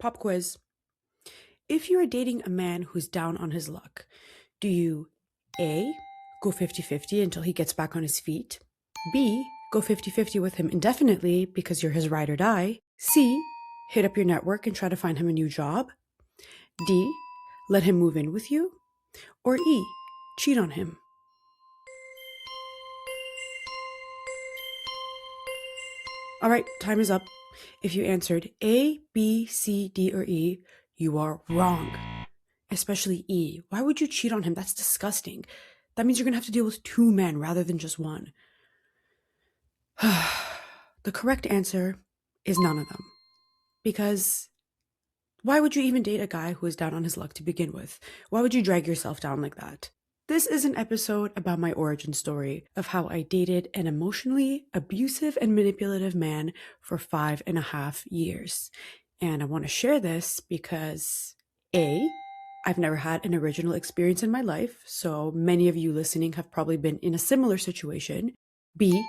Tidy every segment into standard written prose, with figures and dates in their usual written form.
Pop quiz. If you are dating a man who's down on his luck, do you A, go 50-50 until he gets back on his feet? B, go 50-50 with him indefinitely because you're his ride or die? C, hit up your network and try to find him a new job? D, let him move in with you? Or E, cheat on him? All right, time is up. If you answered A, B, C, D, or E, you are wrong. Especially E. Why would you cheat on him? That's disgusting. That means you're going to have to deal with two men rather than just one. The correct answer is none of them. Because why would you even date a guy who is down on his luck to begin with? Why would you drag yourself down like that? This is an episode about my origin story of how I dated an emotionally abusive and manipulative man for 5.5 years. And I want to share this because A, I've never had an original experience in my life, so many of you listening have probably been in a similar situation. B,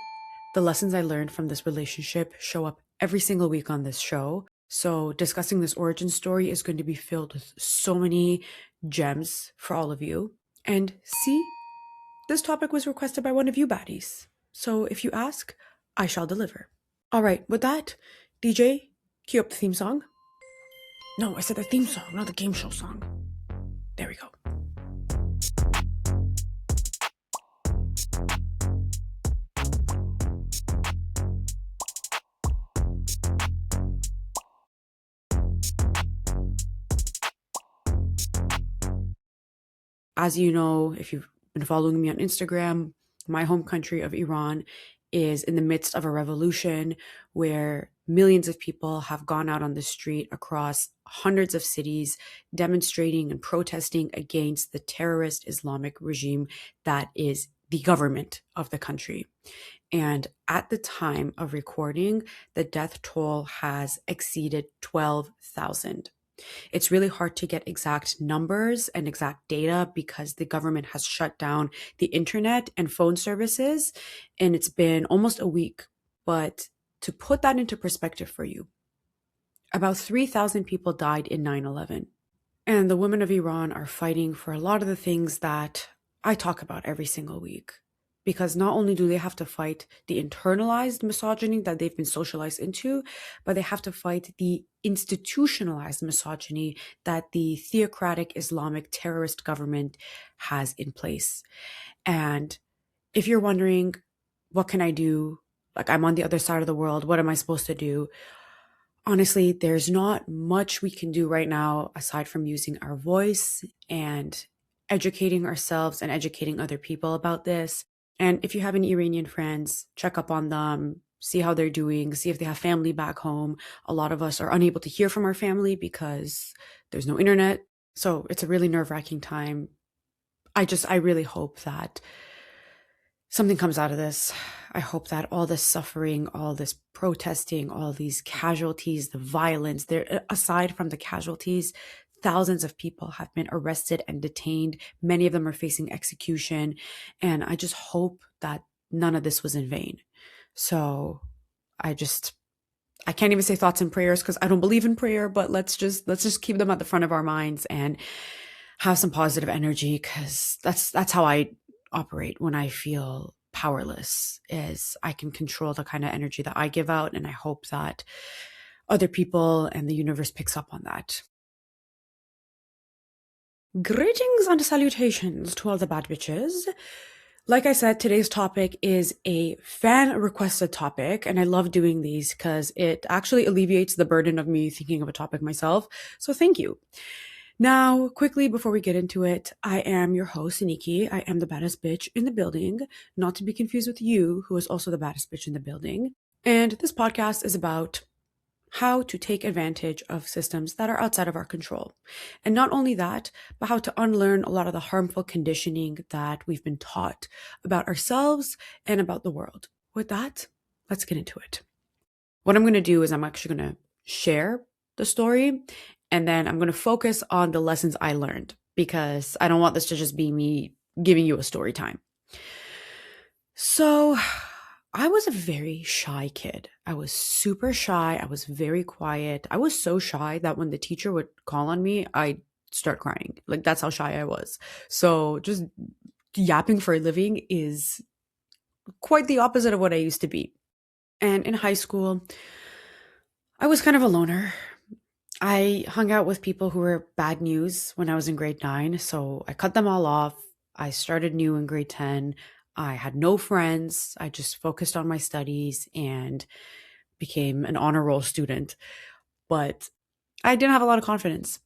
the lessons I learned from this relationship show up every single week on this show. So discussing this origin story is going to be filled with so many gems for all of you. And C, this topic was requested by one of you baddies. So if you ask, I shall deliver. All right, with that, DJ, cue up the theme song. No, I said the theme song, not the game show song. There we go. As you know, if you've been following me on Instagram, my home country of Iran is in the midst of a revolution where millions of people have gone out on the street across hundreds of cities demonstrating and protesting against the terrorist Islamic regime that is the government of the country. And at the time of recording, the death toll has exceeded 12,000. It's really hard to get exact numbers and exact data because the government has shut down the internet and phone services, and it's been almost a week. But to put that into perspective for you, about 3,000 people died in 9/11. And the women of Iran are fighting for a lot of the things that I talk about every single week. Because not only do they have to fight the internalized misogyny that they've been socialized into, but they have to fight the institutionalized misogyny that the theocratic Islamic terrorist government has in place. And if you're wondering, what can I do? Like, I'm on the other side of the world. What am I supposed to do? Honestly, there's not much we can do right now aside from using our voice and educating ourselves and educating other people about this. And if you have any Iranian friends, check up on them, see how they're doing, see if they have family back home. A lot of us are unable to hear from our family because there's no internet. So it's a really nerve-wracking time. I really hope that something comes out of this. I hope that all this suffering, all this protesting, all these casualties, the violence, aside from the casualties, thousands of people have been arrested and detained. Many of them are facing execution. And I just hope that none of this was in vain. So I can't even say thoughts and prayers because I don't believe in prayer, but let's just keep them at the front of our minds and have some positive energy, because that's how I operate when I feel powerless. Is I can control the kind of energy that I give out, and I hope that other people and the universe picks up on that. Greetings and salutations to all the bad bitches. Like I said, today's topic is a fan requested topic, and I love doing these because it actually alleviates the burden of me thinking of a topic myself. So thank you. Now, quickly before we get into it, I am your host, Nikki. I am the baddest bitch in the building, not to be confused with you, who is also the baddest bitch in the building. And this podcast is about how to take advantage of systems that are outside of our control. And not only that, but how to unlearn a lot of the harmful conditioning that we've been taught about ourselves and about the world. With that, let's get into it. What I'm going to do is I'm actually going to share the story, and then I'm going to focus on the lessons I learned, because I don't want this to just be me giving you a story time. So I was a very shy kid. I was super shy. I was very quiet. I was so shy that when the teacher would call on me, I'd start crying. Like, that's how shy I was. So just yapping for a living is quite the opposite of what I used to be. And in high school, I was kind of a loner. I hung out with people who were bad news when I was in grade 9, so I cut them all off. I started new in grade 10. I had no friends. I just focused on my studies and became an honor roll student. But I didn't have a lot of confidence.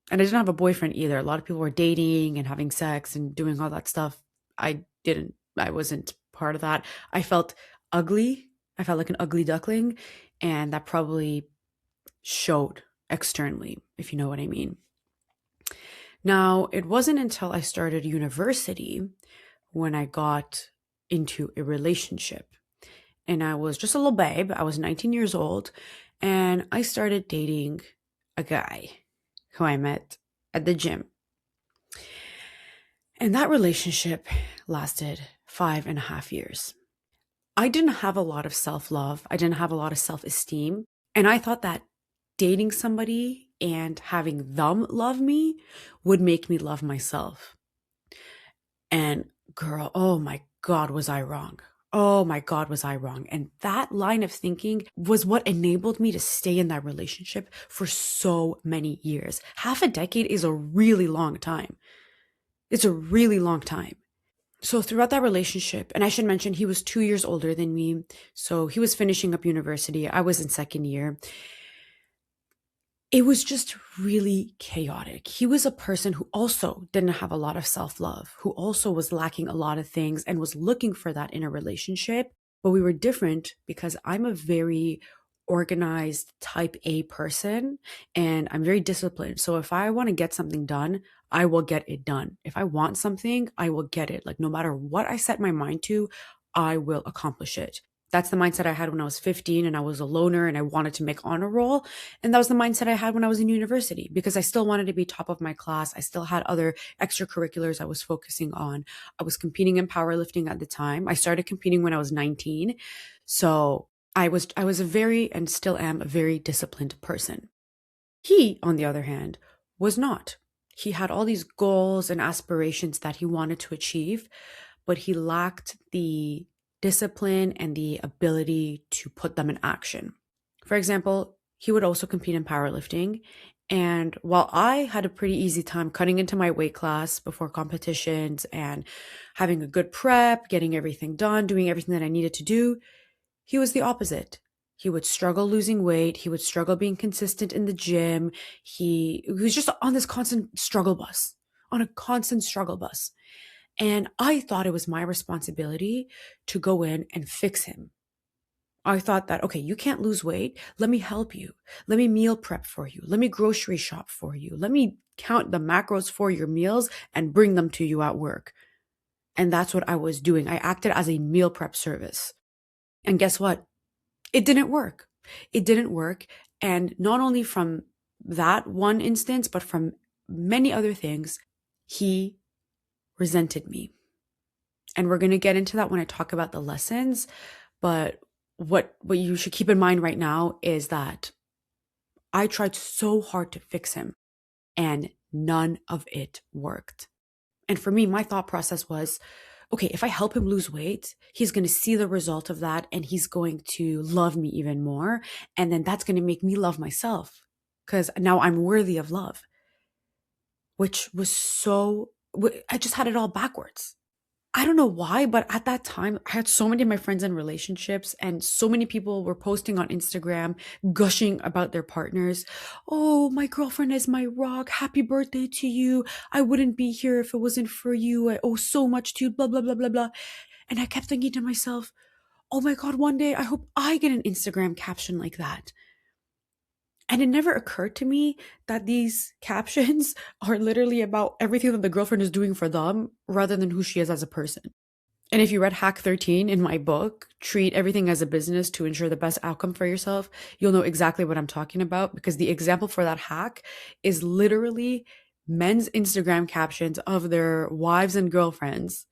And I didn't have a boyfriend either. A lot of people were dating and having sex and doing all that stuff. I didn't. I wasn't part of that. I felt ugly. I felt like an ugly duckling. And that probably showed externally, if you know what I mean. Now, it wasn't until I started university when I got into a relationship. And I was just a little babe. I was 19 years old. And I started dating a guy who I met at the gym. And that relationship lasted 5.5 years. I didn't have a lot of self-love. I didn't have a lot of self-esteem. And I thought that dating somebody and having them love me would make me love myself. And girl, oh my God, was I wrong. Oh my God, was I wrong. And that line of thinking was what enabled me to stay in that relationship for so many years. Half a decade is a really long time. It's a really long time. So throughout that relationship, and I should mention he was 2 years older than me. So he was finishing up university. I was in second year. It was just really chaotic. He was a person who also didn't have a lot of self-love, who also was lacking a lot of things and was looking for that in a relationship. But we were different because I'm a very organized type A person and I'm very disciplined. So if I want to get something done, I will get it done. If I want something, I will get it. Like no matter what I set my mind to, I will accomplish it. That's the mindset I had when I was 15 and I was a loner and I wanted to make honor roll. And that was the mindset I had when I was in university because I still wanted to be top of my class. I still had other extracurriculars I was focusing on. I was competing in powerlifting at the time. I started competing when I was 19. So I was a very, and still am, a very disciplined person. He, on the other hand, was not. He had all these goals and aspirations that he wanted to achieve, but he lacked the discipline and the ability to put them in action. For example, he would also compete in powerlifting. And while I had a pretty easy time cutting into my weight class before competitions and having a good prep, getting everything done, doing everything that I needed to do, he was the opposite. He would struggle losing weight. He would struggle being consistent in the gym. He was just on this constant struggle bus, on a constant struggle bus. And I thought it was my responsibility to go in and fix him. I thought that, okay, you can't lose weight. Let me help you. Let me meal prep for you. Let me grocery shop for you. Let me count the macros for your meals and bring them to you at work. And that's what I was doing. I acted as a meal prep service. And guess what? It didn't work. It didn't work. And not only from that one instance, but from many other things, he resented me. And we're going to get into that when I talk about the lessons. But what you should keep in mind right now is that I tried so hard to fix him and none of it worked. And for me, my thought process was, okay, if I help him lose weight, he's going to see the result of that and he's going to love me even more. And then that's going to make me love myself because now I'm worthy of love, which was I just had it all backwards. I don't know why, but at that time, I had so many of my friends in relationships and so many people were posting on Instagram, gushing about their partners. Oh, my girlfriend is my rock. Happy birthday to you. I wouldn't be here if it wasn't for you. I owe so much to you, blah, blah, blah, blah, blah. And I kept thinking to myself, oh my God, one day I hope I get an Instagram caption like that. And it never occurred to me that these captions are literally about everything that the girlfriend is doing for them rather than who she is as a person. And if you read Hack 13 in my book, Treat Everything as a Business to Ensure the Best Outcome for Yourself, you'll know exactly what I'm talking about because the example for that hack is literally men's Instagram captions of their wives and girlfriends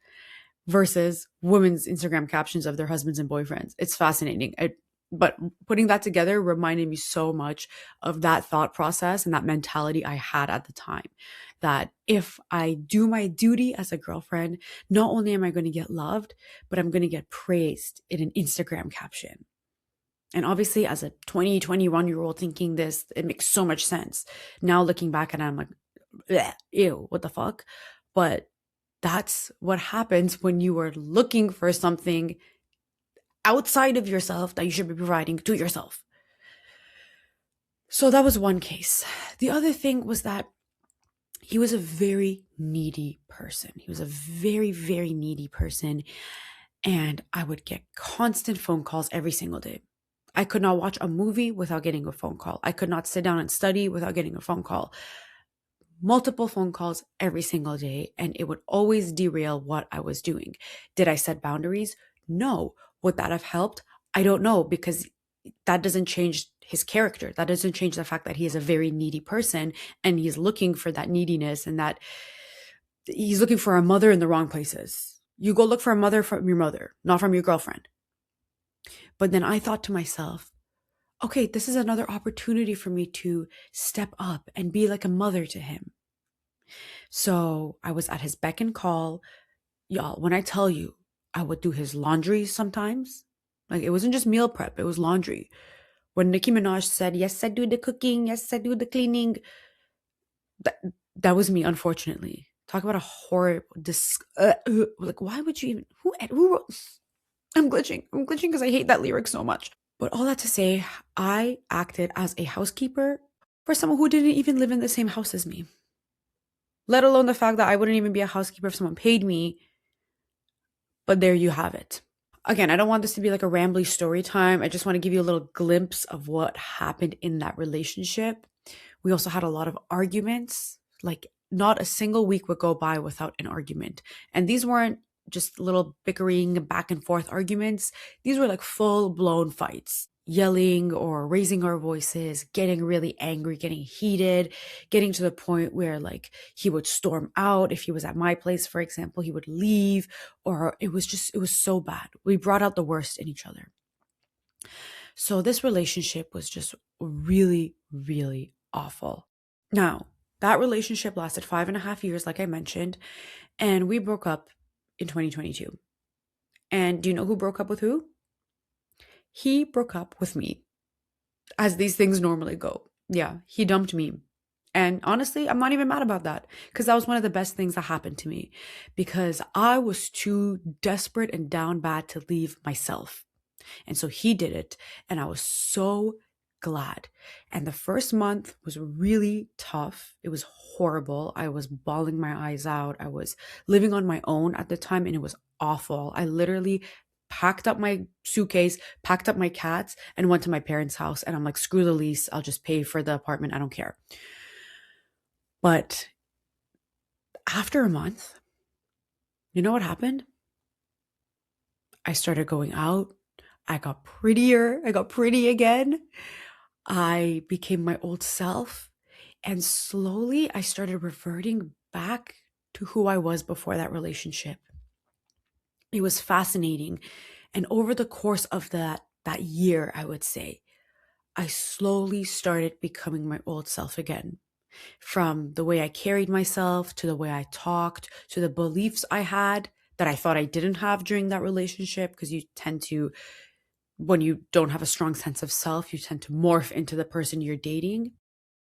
versus women's Instagram captions of their husbands and boyfriends. It's fascinating. But putting that together reminded me so much of that thought process and that mentality I had at the time. That if I do my duty as a girlfriend, not only am I going to get loved, but I'm going to get praised in an Instagram caption. And obviously, as a 20, 21-year-old thinking this, it makes so much sense. Now looking back at it, I'm like, bleh, ew, what the fuck? But that's what happens when you are looking for something outside of yourself that you should be providing to yourself. So that was one case. The other thing was that he was a very needy person. He was a very, very needy person. And I would get constant phone calls every single day. I could not watch a movie without getting a phone call. I could not sit down and study without getting a phone call. Multiple phone calls every single day, and it would always derail what I was doing. Did I set boundaries? No. Would that have helped? I don't know, because that doesn't change his character. That doesn't change the fact that he is a very needy person and he's looking for that neediness and that he's looking for a mother in the wrong places. You go look for a mother from your mother, not from your girlfriend. But then I thought to myself, okay, this is another opportunity for me to step up and be like a mother to him. So I was at his beck and call. Y'all, when I tell you, I would do his laundry sometimes. Like, it wasn't just meal prep, it was laundry. When Nicki Minaj said, yes, I do the cooking, yes, I do the cleaning, that was me, unfortunately. Talk about a horrible, like, why would you even, who wrote, I'm glitching because I hate that lyric so much. But all that to say, I acted as a housekeeper for someone who didn't even live in the same house as me. Let alone the fact that I wouldn't even be a housekeeper if someone paid me. But there you have it. Again, I don't want this to be like a rambly story time. I just want to give you a little glimpse of what happened in that relationship. We also had a lot of arguments. Like, not a single week would go by without an argument. And these weren't just little bickering back and forth arguments. These were like full-blown fights. Yelling or raising our voices, getting really angry, getting heated, getting to the point where like he would storm out. If he was at my place, for example, he would leave, or it was so bad. We brought out the worst in each other. So this relationship was just really, really awful. Now, that relationship lasted 5.5 years, like I mentioned, and we broke up in 2022. And do you know who broke up with who? He broke up with me, as these things normally go. Yeah, he dumped me. And honestly, I'm not even mad about that, because that was one of the best things that happened to me, because I was too desperate and down bad to leave myself. And so he did it, and I was so glad. And the first month was really tough. It was horrible. I was bawling my eyes out. I was living on my own at the time, and it was awful. I literally packed up my suitcase, packed up my cats, and went to my parents' house. And I'm like, screw the lease. I'll just pay for the apartment. I don't care. But after a month, you know what happened? I started going out. I got prettier. I got pretty again. I became my old self. And slowly I started reverting back to who I was before that relationship. It was fascinating. And over the course of that year, I would say, I slowly started becoming my old self again. From the way I carried myself, to the way I talked, to the beliefs I had that I thought I didn't have during that relationship, because you tend to, when you don't have a strong sense of self, you tend to morph into the person you're dating.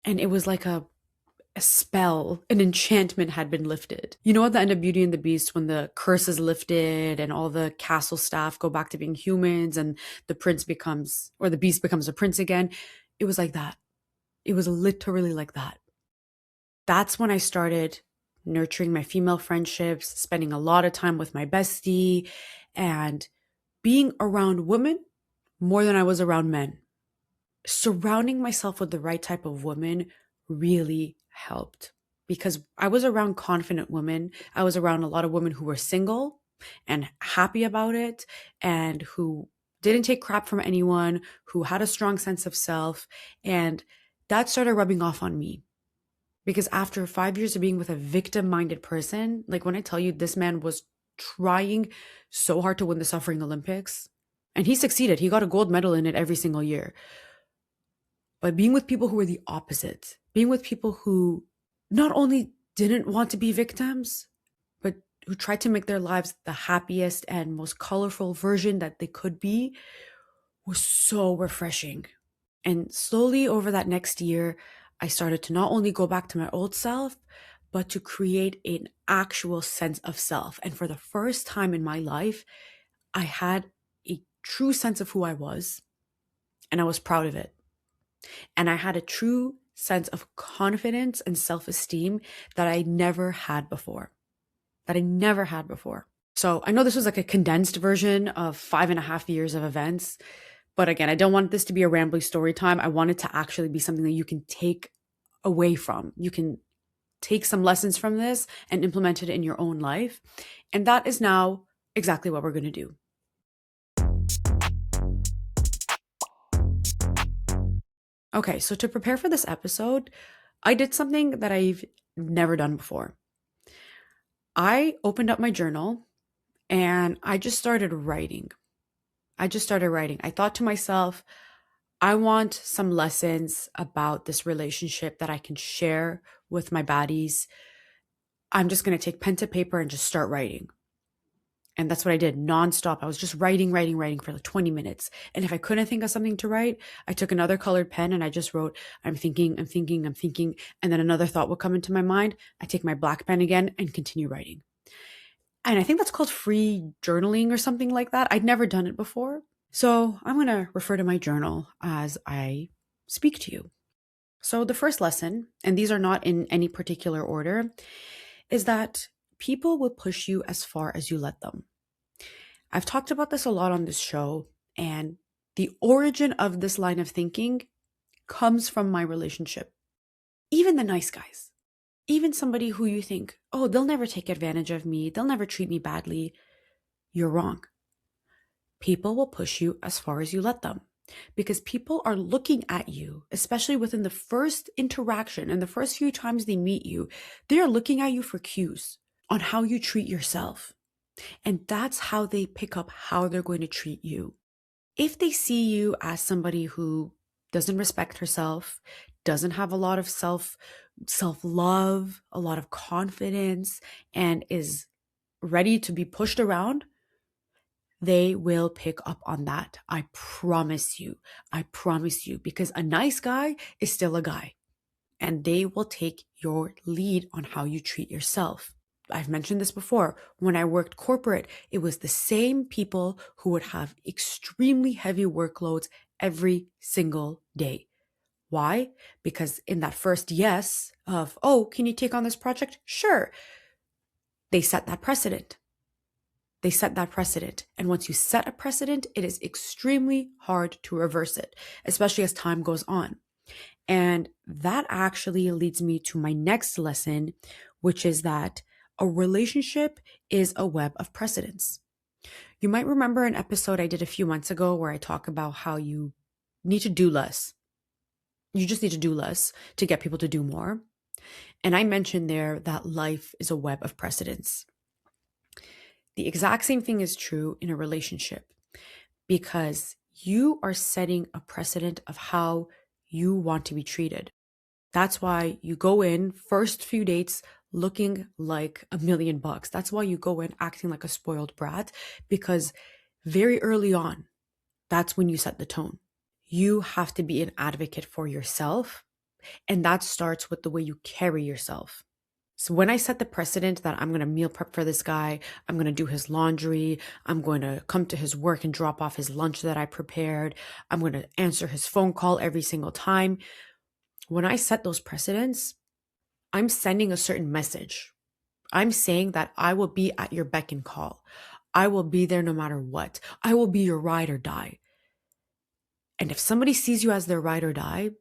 And it was like a spell, an enchantment had been lifted. You know, at the end of Beauty and the Beast, when the curse is lifted and all the castle staff go back to being humans and the prince becomes, or the beast becomes a prince again, it was like that. It was literally like that. That's when I started nurturing my female friendships, spending a lot of time with my bestie, and being around women more than I was around men. Surrounding myself with the right type of women really helped, because I was around confident women. I was around a lot of women who were single and happy about it, and who didn't take crap from anyone, who had a strong sense of self. And that started rubbing off on me. Because after 5 years of being with a victim-minded person, like when I tell you this man was trying so hard to win the Suffering Olympics, And he succeeded. He got a gold medal in it every single year. But being with people who were the opposite, being with people who not only didn't want to be victims, but who tried to make their lives the happiest and most colorful version that they could be, was so refreshing. And slowly over that next year, I started to not only go back to my old self, but to create an actual sense of self. And for the first time in my life, I had a true sense of who I was, and I was proud of it. And I had a true sense of confidence and self-esteem that I never had before. So I know this was like a condensed version of 5.5 years of events. But again, I don't want this to be a rambling story time. I want it to actually be something that you can take away from. You can take some lessons from this and implement it in your own life. And that is now exactly what we're going to do. Okay, so to prepare for this episode, I did something that I've never done before. I opened up my journal and I just started writing. I thought to myself, I want some lessons about this relationship that I can share with my baddies. I'm just going to take pen to paper and just start writing. And that's what I did nonstop. I was just writing for like 20 minutes. And if I couldn't think of something to write, I took another colored pen and I just wrote, I'm thinking. And then another thought would come into my mind. I take my black pen again and continue writing. And I think that's called free journaling or something like that. I'd never done it before. So I'm going to refer to my journal as I speak to you. So the first lesson, and these are not in any particular order, is that people will push you as far as you let them. I've talked about this a lot on this show, and the origin of this line of thinking comes from my relationship. Even the nice guys, even somebody who you think, oh, they'll never take advantage of me, they'll never treat me badly, you're wrong. People will push you as far as you let them, because people are looking at you, especially within the first interaction and the first few times they meet you. They are looking at you for cues on how you treat yourself. And that's how they pick up how they're going to treat you. If they see you as somebody who doesn't respect herself, doesn't have a lot of self-love, a lot of confidence, and is ready to be pushed around, they will pick up on that. I promise you, because a nice guy is still a guy, and they will take your lead on how you treat yourself. I've mentioned this before. When I worked corporate, it was the same people who would have extremely heavy workloads every single day. Why? Because in that first yes of, oh, can you take on this project? Sure. They set that precedent. And once you set a precedent, it is extremely hard to reverse it, especially as time goes on. And that actually leads me to my next lesson, which is that a relationship is a web of precedents. You might remember an episode I did a few months ago where I talk about how you need to do less. You just need to do less to get people to do more. And I mentioned there that life is a web of precedents. The exact same thing is true in a relationship, because you are setting a precedent of how you want to be treated. That's why you go in first few dates looking like $1 million. That's why you go in acting like a spoiled brat, because very early on, that's when you set the tone. You have to be an advocate for yourself, and that starts with the way you carry yourself. So when I set the precedent that I'm going to meal prep for this guy, I'm going to do his laundry, I'm going to come to his work and drop off his lunch that I prepared, I'm going to answer his phone call every single time. When I set those precedents, I'm sending a certain message. I'm saying that I will be at your beck and call. I will be there no matter what. I will be your ride or die. And if somebody sees you as their ride or die,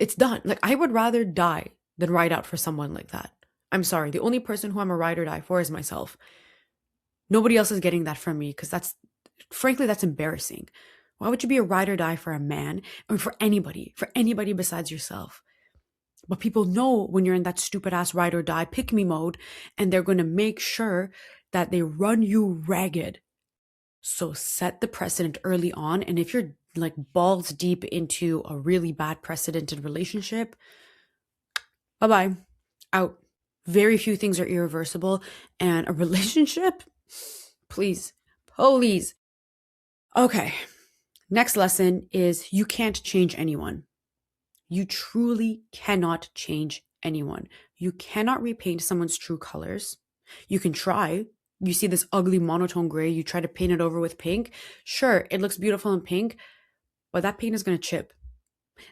it's done. Like, I would rather die than ride out for someone like that. I'm sorry. The only person who I'm a ride or die for is myself. Nobody else is getting that from me, because frankly, that's embarrassing. Why would you be a ride or die for a man or for anybody besides yourself? But people know when you're in that stupid ass ride or die pick me mode, and they're going to make sure that they run you ragged So set the precedent early on. And if you're like balls deep into a really bad precedented relationship, bye-bye, out. Very few things are irreversible. And a relationship, please. Okay. Next lesson is you can't change anyone. You truly cannot change anyone. You cannot repaint someone's true colors. You can try. You see this ugly monotone gray, you try to paint it over with pink. Sure, it looks beautiful in pink, but that paint is going to chip.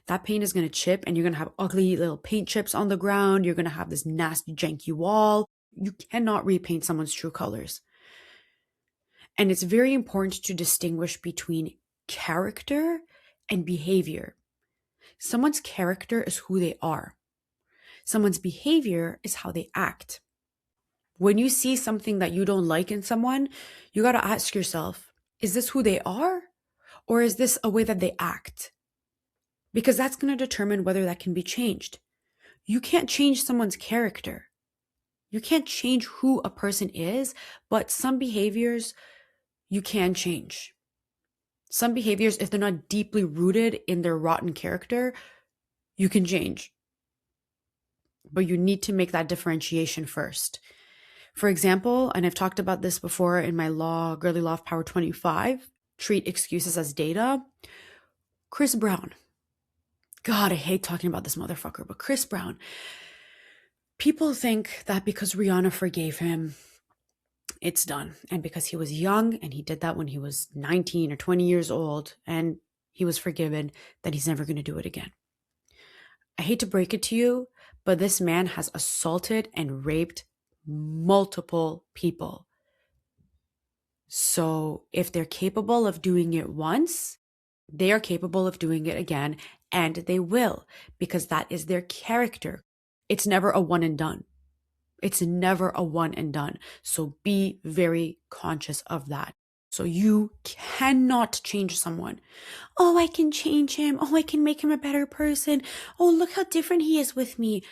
That paint is going to chip and you're going to have ugly little paint chips on the ground. You're going to have this nasty, janky wall. You cannot repaint someone's true colors. And it's very important to distinguish between character and behavior. Someone's character is who they are. Someone's behavior is how they act. When you see something that you don't like in someone, you got to ask yourself, is this who they are? Or is this a way that they act? Because that's going to determine whether that can be changed. You can't change someone's character. You can't change who a person is, but some behaviors you can change. Some behaviors, if they're not deeply rooted in their rotten character, you can change. But you need to make that differentiation first. For example, and I've talked about this before in my Girly Law of Power 25, treat excuses as data. Chris Brown. God, I hate talking about this motherfucker, but Chris Brown. People think that because Rihanna forgave him, it's done. And because he was young and he did that when he was 19 or 20 years old and he was forgiven, that he's never going to do it again. I hate to break it to you, but this man has assaulted and raped multiple people. So if they're capable of doing it once, they are capable of doing it again, and they will, because that is their character. It's never a one and done. It's never a one and done. So be very conscious of that. So you cannot change someone. Oh, I can change him. Oh, I can make him a better person. Oh, look how different he is with me.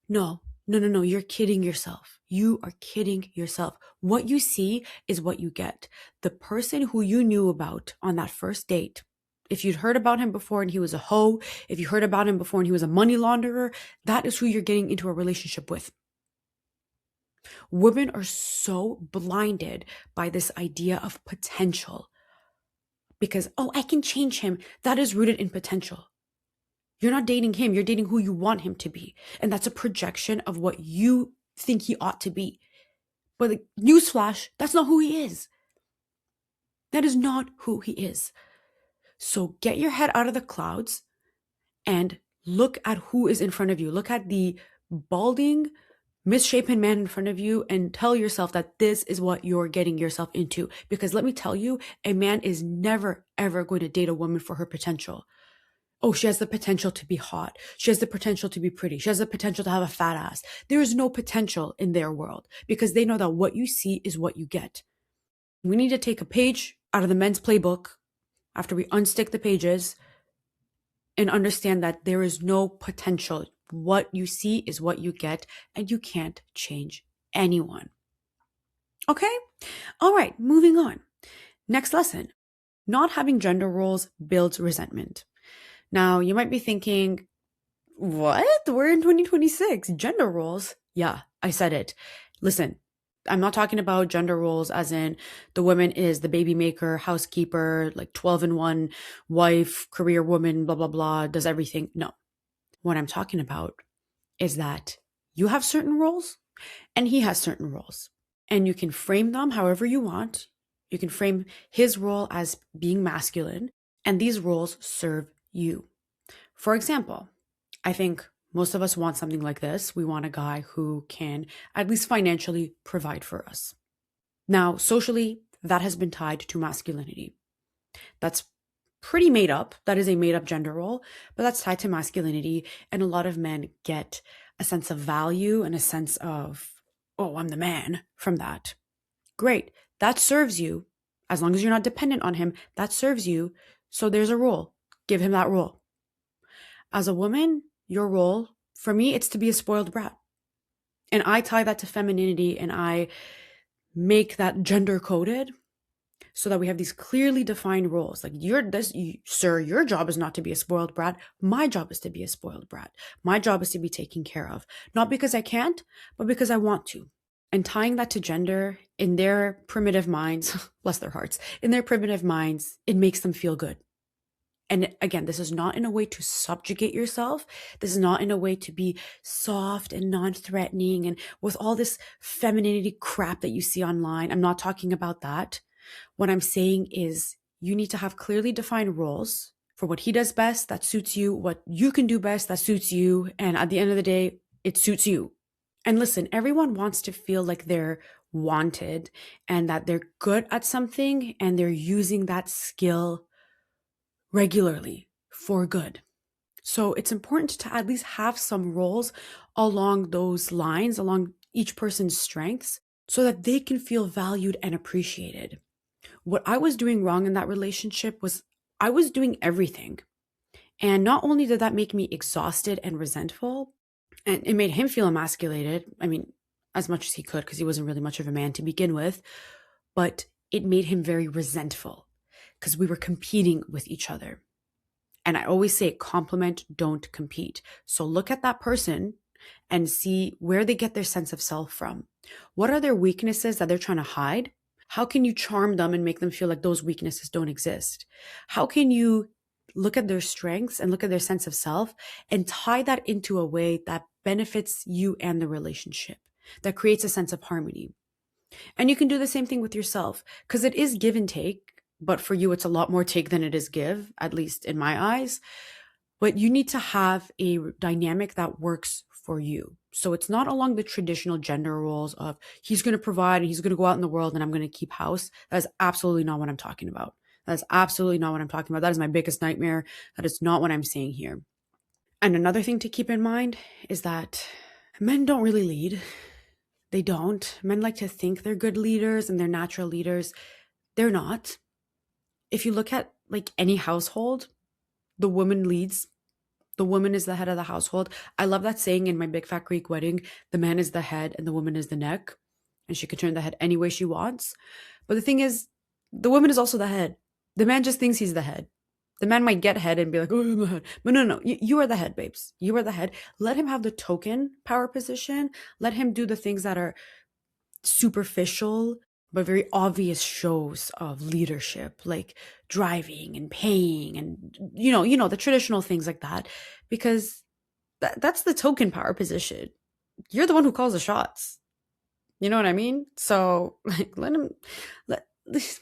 No. You're kidding yourself. You are kidding yourself. What you see is what you get. The person who you knew about on that first date, if you'd heard about him before and he was a hoe, if you heard about him before and he was a money launderer, that is who you're getting into a relationship with. Women are so blinded by this idea of potential because, oh, I can change him. That is rooted in potential. You're not dating him. You're dating who you want him to be. And that's a projection of what you think he ought to be. But newsflash, that's not who he is. That is not who he is. So get your head out of the clouds and look at who is in front of you. Look at the balding, misshapen man in front of you and tell yourself that this is what you're getting yourself into. Because let me tell you, a man is never, ever going to date a woman for her potential. Oh, she has the potential to be hot. She has the potential to be pretty. She has the potential to have a fat ass. There is no potential in their world because they know that what you see is what you get. We need to take a page out of the men's playbook after we unstick the pages and understand that there is no potential. What you see is what you get, and you can't change anyone. Okay? All right, moving on. Next lesson. Not having gender roles builds resentment. Now, you might be thinking, what? We're in 2026. Gender roles? Yeah, I said it. Listen, I'm not talking about gender roles as in the woman is the baby maker, housekeeper, like 12-in-1, wife, career woman, blah, blah, blah, does everything. No. What I'm talking about is that you have certain roles and he has certain roles. And you can frame them however you want. You can frame his role as being masculine, and these roles serve you. For example, I think most of us want something like this. We want a guy who can at least financially provide for us. Now, socially, that has been tied to masculinity. That's pretty made up. That is a made up gender role, but that's tied to masculinity. And a lot of men get a sense of value and a sense of, oh, I'm the man from that. Great. That serves you. As long as you're not dependent on him, that serves you. So there's a role. Give him that role. As a woman, your role, for me, it's to be a spoiled brat. And I tie that to femininity and I make that gender coded so that we have these clearly defined roles. Like sir, your job is not to be a spoiled brat. My job is to be a spoiled brat. My job is to be taken care of, not because I can't, but because I want to. And tying that to gender in their primitive minds, bless their hearts, in their primitive minds, it makes them feel good. And again, this is not in a way to subjugate yourself. This is not in a way to be soft and non-threatening and with all this femininity crap that you see online. I'm not talking about that. What I'm saying is you need to have clearly defined roles for what he does best that suits you, what you can do best that suits you. And at the end of the day, it suits you. And listen, everyone wants to feel like they're wanted and that they're good at something and they're using that skill regularly for good. So it's important to at least have some roles along those lines, along each person's strengths, so that they can feel valued and appreciated. What I was doing wrong in that relationship was I was doing everything. And not only did that make me exhausted and resentful, and it made him feel emasculated. I mean, as much as he could, because he wasn't really much of a man to begin with, but it made him very resentful because we were competing with each other. And I always say complement, don't compete. So look at that person and see where they get their sense of self from. What are their weaknesses that they're trying to hide? How can you charm them and make them feel like those weaknesses don't exist? How can you look at their strengths and look at their sense of self and tie that into a way that benefits you and the relationship, that creates a sense of harmony? And you can do the same thing with yourself because it is give and take, but for you, it's a lot more take than it is give, at least in my eyes. But you need to have a dynamic that works for you. So it's not along the traditional gender roles of he's going to provide and he's going to go out in the world and I'm going to keep house. That is absolutely not what I'm talking about. That's absolutely not what I'm talking about. That is my biggest nightmare. That is not what I'm saying here. And another thing to keep in mind is that men don't really lead. They don't. Men like to think they're good leaders and they're natural leaders. They're not. If you look at like any household, the woman leads. The woman is the head of the household. I love that saying in My Big Fat Greek Wedding, the man is the head and the woman is the neck. And she can turn the head any way she wants. But the thing is, the woman is also the head. The man just thinks he's the head. The man might get head and be like, oh, I'm the head. But no. You are the head, babes. You are the head. Let him have the token power position. Let him do the things that are superficial but very obvious shows of leadership, like driving and paying and the traditional things like that, because that's the token power position. You're the one who calls the shots. You know what I mean? So like let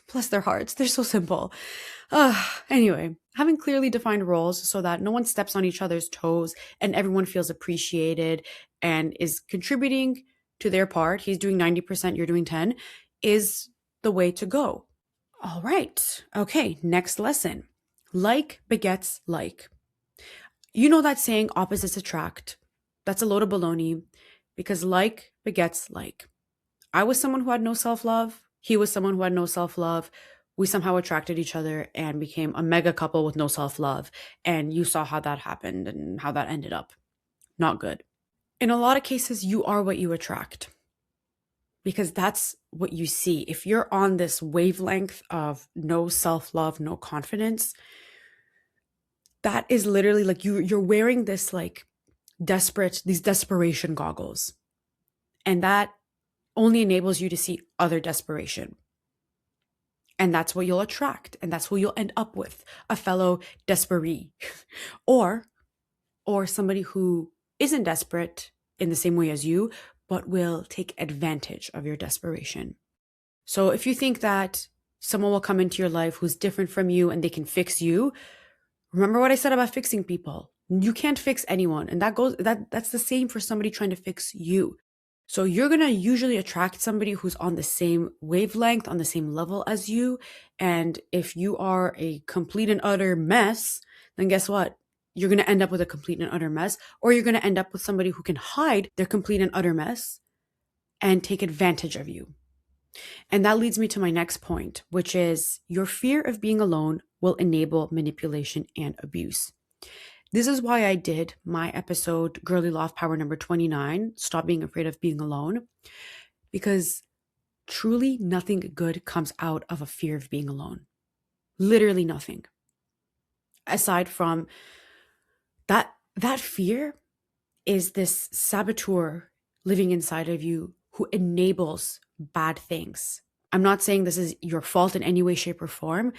bless their hearts. They're so simple. Anyway, having clearly defined roles so that no one steps on each other's toes and everyone feels appreciated and is contributing to their part. He's doing 90%, you're doing 10, is the way to go. All right. Okay, next lesson. Like begets like. You know that saying, opposites attract. That's a load of baloney because like begets like. I was someone who had no self-love. He was someone who had no self-love. We somehow attracted each other and became a mega couple with no self-love. And you saw how that happened and how that ended up. Not good. In a lot of cases, you are what you attract because that's what you see. If you're on this wavelength of no self-love, no confidence, that is literally like you're wearing this like these desperation goggles. And that only enables you to see other desperation. And that's what you'll attract. And that's who you'll end up with, a fellow desperee or somebody who isn't desperate in the same way as you, but will take advantage of your desperation. So if you think that someone will come into your life who's different from you and they can fix you, remember what I said about fixing people. You can't fix anyone. And that's the same for somebody trying to fix you. So you're going to usually attract somebody who's on the same wavelength, on the same level as you. And if you are a complete and utter mess, then guess what? You're going to end up with a complete and utter mess, or you're going to end up with somebody who can hide their complete and utter mess and take advantage of you. And that leads me to my next point, which is your fear of being alone will enable manipulation and abuse. This is why I did my episode, Girly Love Power number 29, Stop Being Afraid of Being Alone, because Truly nothing good comes out of a fear of being alone. Literally nothing. Aside from that fear is this saboteur living inside of you who enables bad things. I'm not saying this is your fault in any way, shape, or form.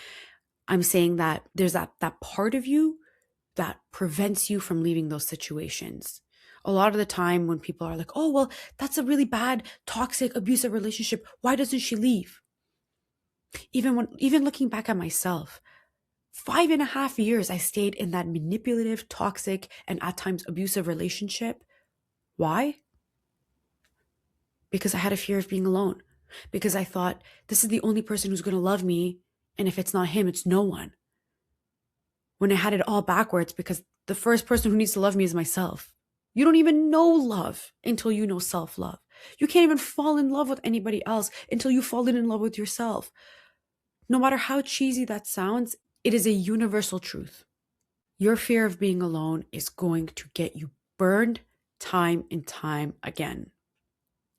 I'm saying that there's that part of you that prevents you from leaving those situations. A lot of the time when people are like, oh, well, that's a really bad, toxic, abusive relationship. Why doesn't she leave? Even looking back at myself, 5.5 years I stayed in that manipulative, toxic, and at times abusive relationship. Why? Because I had a fear of being alone. Because I thought, this is the only person who's going to love me. And if it's not him, it's no one. When I had it all backwards, because the first person who needs to love me is myself. You don't even know love until you know self-love. You can't even fall in love with anybody else until you've fallen in love with yourself. No matter how cheesy that sounds, it is a universal truth. Your fear of being alone is going to get you burned time and time again.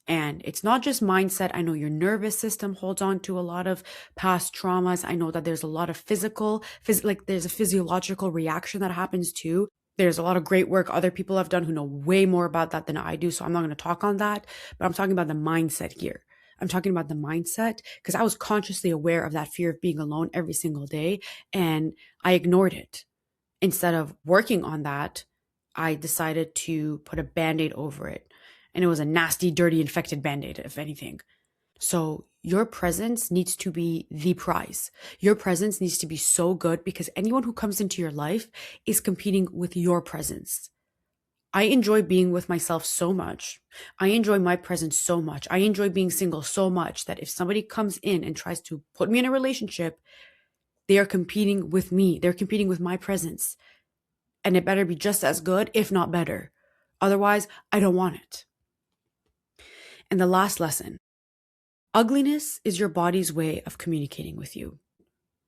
And it's not just mindset. I know your nervous system holds on to a lot of past traumas. I know that there's a lot of there's a physiological reaction that happens too. There's a lot of great work other people have done who know way more about that than I do. So I'm not going to talk on that, but I'm talking about the mindset here. I'm talking about the mindset because I was consciously aware of that fear of being alone every single day, and I ignored it. Instead of working on that, I decided to put a Band-Aid over it. And it was a nasty, dirty, infected Band-Aid, if anything. So your presence needs to be the prize. Your presence needs to be so good because anyone who comes into your life is competing with your presence. I enjoy being with myself so much. I enjoy my presence so much. I enjoy being single so much that if somebody comes in and tries to put me in a relationship, they are competing with me. They're competing with my presence. And it better be just as good, if not better. Otherwise, I don't want it. And the last lesson, ugliness is your body's way of communicating with you.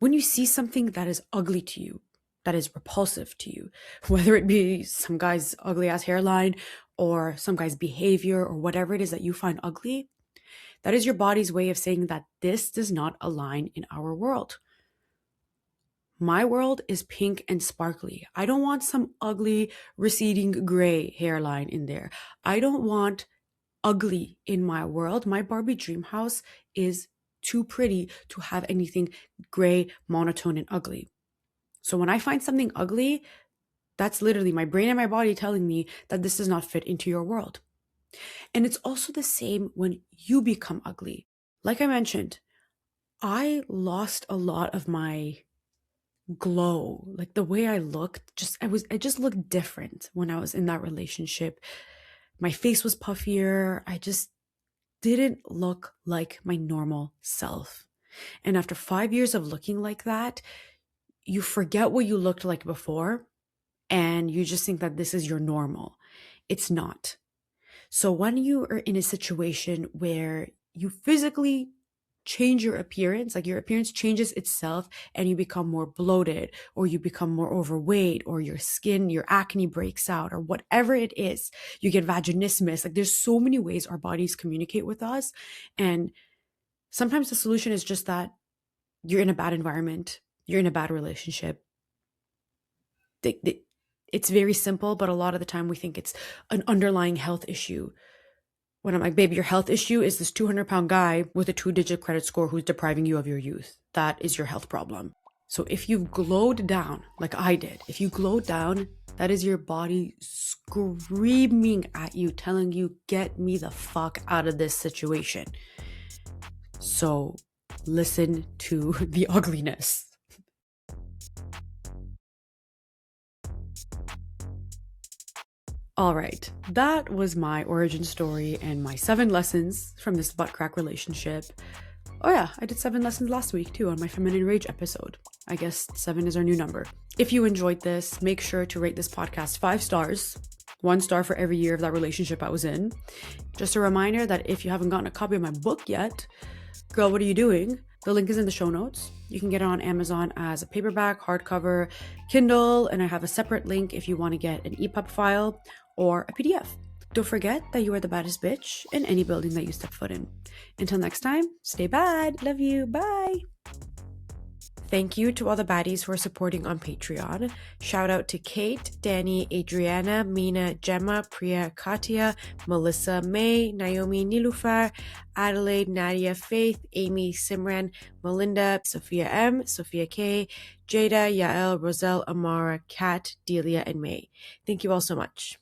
When you see something that is ugly to you, that is repulsive to you, whether it be some guy's ugly ass hairline or some guy's behavior or whatever it is that you find ugly, that is your body's way of saying that this does not align in our world. My world is pink and sparkly. I don't want some ugly, receding gray hairline in there. I don't want ugly in my world. My Barbie dream house is too pretty to have anything gray, monotone, and ugly. So when I find something ugly, that's literally my brain and my body telling me that this does not fit into your world. And it's also the same when you become ugly. Like I mentioned, I lost a lot of my glow, like the way I looked. I just looked different when I was in that relationship. My face was puffier. I just didn't look like my normal self. And after 5 years of looking like that, you forget what you looked like before and you just think that this is your normal. It's not. So when you are in a situation where you physically change your appearance, like your appearance changes itself and you become more bloated or you become more overweight or your skin, your acne breaks out or whatever it is, you get vaginismus. Like there's so many ways our bodies communicate with us. And sometimes the solution is just that you're in a bad environment, you're in a bad relationship. It's very simple, but a lot of the time we think it's an underlying health issue. When I'm like, baby, your health issue is this 200-pound guy with a 2-digit credit score who's depriving you of your youth. That is your health problem. So if you've glowed down, like I did, if you glowed down, that is your body screaming at you, telling you, get me the fuck out of this situation. So listen to the ugliness. All right, that was my origin story and my 7 lessons from this butt crack relationship. Oh yeah, I did 7 lessons last week too on my Feminine Rage episode. I guess 7 is our new number. If you enjoyed this, make sure to rate this podcast 5 stars. 1 star for every year of that relationship I was in. Just a reminder that if you haven't gotten a copy of my book yet, girl, what are you doing? The link is in the show notes. You can get it on Amazon as a paperback, hardcover, Kindle, and I have a separate link if you want to get an EPUB file or a PDF. Don't forget that you are the baddest bitch in any building that you step foot in. Until next time, stay bad. Love you. Bye. Thank you to all the baddies who are supporting on Patreon. Shout out to Kate, Danny, Adriana, Mina, Gemma, Priya, Katya, Melissa, May, Naomi, Nilufar, Adelaide, Nadia, Faith, Amy, Simran, Melinda, Sophia M, Sophia K, Jada, Yael, Roselle, Amara, Kat, Delia, and May. Thank you all so much.